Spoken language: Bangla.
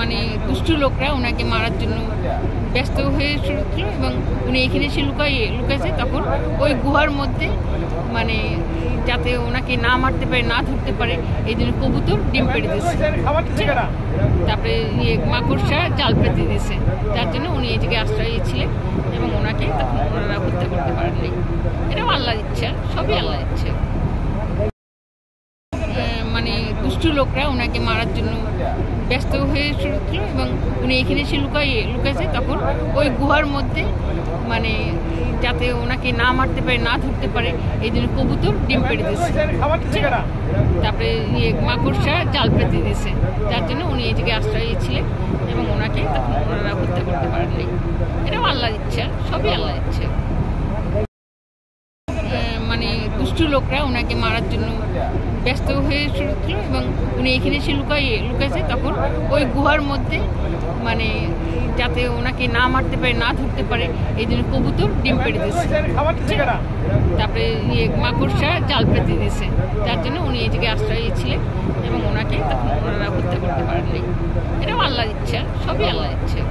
মানে দুষ্টু লোকরা ওনাকে মারার জন্য ব্যস্ত হয়ে ছিল এবং উনি এখানে এসে লুকাইছে। তখন ওই গুহার মধ্যে মানে যাতে ওনাকে না মারতে পারে, না ধরতে পারে, এই জন্য কবুতর ডিম পেড়ে দিয়েছে। তারপরে মাকড়সা জাল পেতে দিয়েছে, যার জন্য উনি এই জায়গায় আশ্রয় ছিলেন এবং ওনাকে তখন ওনারা হত্যা করতে পারেননি। এটাও আল্লাহর ইচ্ছা, সবই আল্লাহর ইচ্ছা। মানে দুষ্টু লোকরা ওনাকে মারার জন্য ব্যস্ত হয়ে ছিল এবং উনি এখানে এসে লুকাইছে। তখন ওই গুহার মধ্যে মানে যাতে ওনাকে না মারতে পারে, না ধরতে পারে, এই জন্য কবুতর ডিম পেড়ে দিয়েছে। তারপরে মাকড়সা জাল পেতে দিয়েছে, যার জন্য উনি এই জায়গায় আশ্রয় ছিলেন এবং ওনাকে তখন ওনারা হত্যা করতে পারেননি। এটাও আল্লাহর ইচ্ছা, সবই আল্লাহর ইচ্ছা। মানে দুষ্টু লোকরা ওনাকে মারার জন্য ব্যস্ত হয়ে ছিল এবং উনি এখানে এসে লুকাইছে। তখন ওই গুহার মধ্যে মানে যাতে ওনাকে না মারতে পারে, না ধরতে পারে, এই জন্য কবুতর ডিম পেড়ে দিয়েছে। তারপরে মাকড়সা জাল পেতে দিয়েছে, যার জন্য উনি এই জায়গায় আশ্রয় ছিলেন এবং ওনাকে তখন ওনারা হত্যা করতে পারেননি। এটাও আল্লাহর ইচ্ছা, সবই আল্লাহর ইচ্ছা।